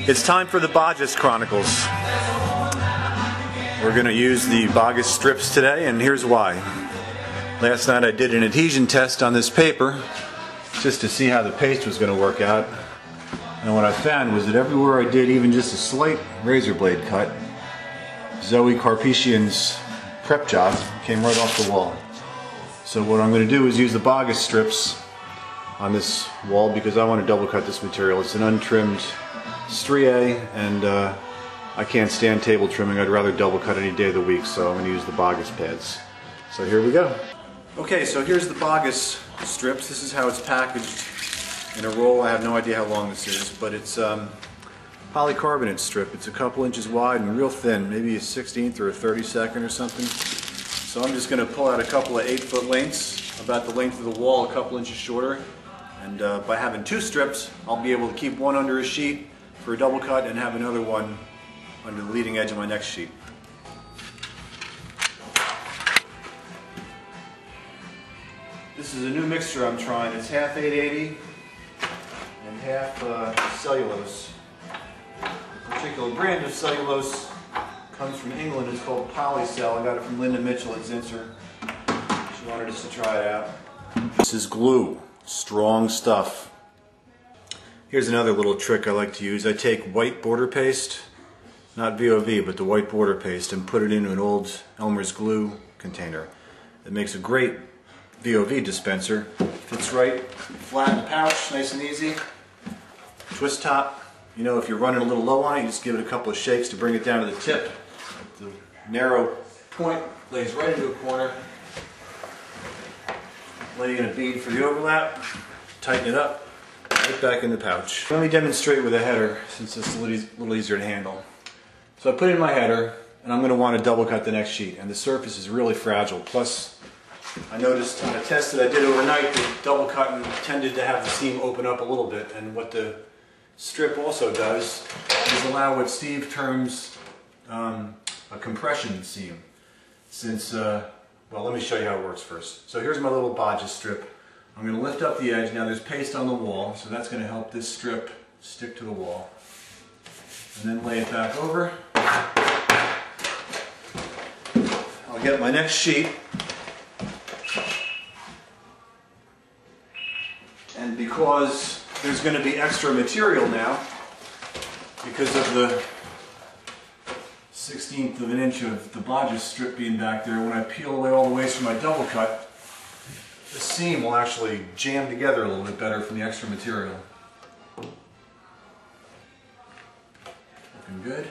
It's time for the Boggess Chronicles. We're going to use the Boggess strips today, and here's why. Last night I did an adhesion test on this paper just to see how the paste was going to work out. And what I found was that everywhere I did even just a slight razor blade cut, Zoe Carpetian's prep job came right off the wall. So what I'm going to do is use the Boggess strips on this wall because I want to double cut this material. It's an untrimmed strié, and I can't stand table trimming. I'd rather double cut any day of the week, so I'm going to use the Boggess pads. So here we go. Okay, so here's the Boggess strips. This is how it's packaged in a roll. I have no idea how long this is, but it's polycarbonate strip. It's a couple inches wide and real thin, maybe a 16th or a 32nd or something. So I'm just going to pull out a couple of 8-foot lengths, about the length of the wall, a couple inches shorter. And by having two strips, I'll be able to keep one under a sheet for a double cut and have another one under the leading edge of my next sheet. This is a new mixture I'm trying. It's half 880 and half cellulose. A particular brand of cellulose comes from England. It's called Polycell. I got it from Linda Mitchell at Zinsser. She wanted us to try it out. This is glue. Strong stuff. Here's another little trick I like to use. I take white border paste, not VOV, but the white border paste, and put it into an old Elmer's glue container. It makes a great VOV dispenser. Fits right flat in the pouch, nice and easy. Twist top. You know, if you're running a little low on it, you just give it a couple of shakes to bring it down to the tip. The narrow point lays right into a corner. Lay in a bead for the overlap, tighten it up, right back in the pouch. Let me demonstrate with a header, since it's a little easier to handle. So I put in my header, and I'm going to want to double cut the next sheet, and the surface is really fragile. Plus, I noticed on a test that I did overnight that double cutting tended to have the seam open up a little bit, and what the strip also does is allow what Steve terms a compression seam. Since well, let me show you how it works first. So here's my little Boggess strip. I'm going to lift up the edge. Now there's paste on the wall, so that's going to help this strip stick to the wall. And then lay it back over. I'll get my next sheet. And because there's going to be extra material now, because of the 1/16 of an inch of the Boggess strip being back there, when I peel away all the waste from my double cut, the seam will actually jam together a little bit better from the extra material. Looking good.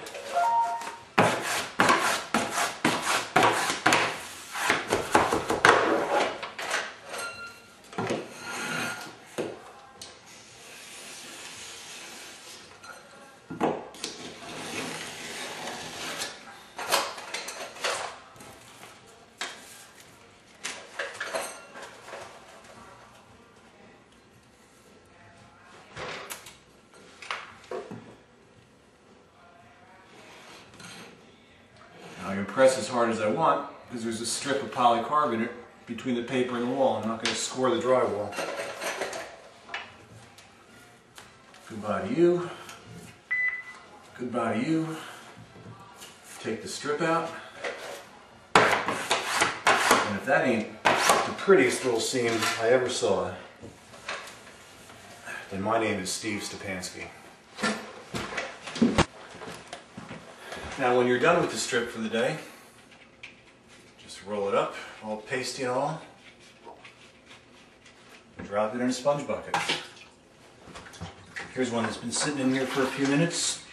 I can press as hard as I want because there's a strip of polycarbonate between the paper and the wall. I'm not going to score the drywall. Goodbye to you. Goodbye to you. Take the strip out. And if that ain't the prettiest little seam I ever saw, then my name is Steve Stepansky. Now when you're done with the strip for the day, just roll it up, all pasty and all, and drop it in a sponge bucket. Here's one that's been sitting in here for a few minutes.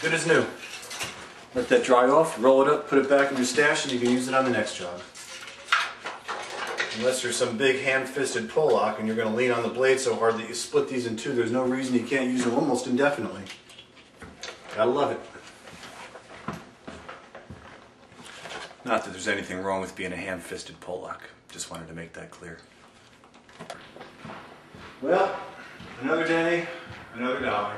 Good as new. Let that dry off, roll it up, put it back in your stash, and you can use it on the next job. Unless there's some big hand-fisted pull lock and you're going to lean on the blade so hard that you split these in two, there's no reason you can't use them almost indefinitely. Gotta love it. Not that there's anything wrong with being a hand-fisted pull lock. Just wanted to make that clear. Well, another day, another dollar.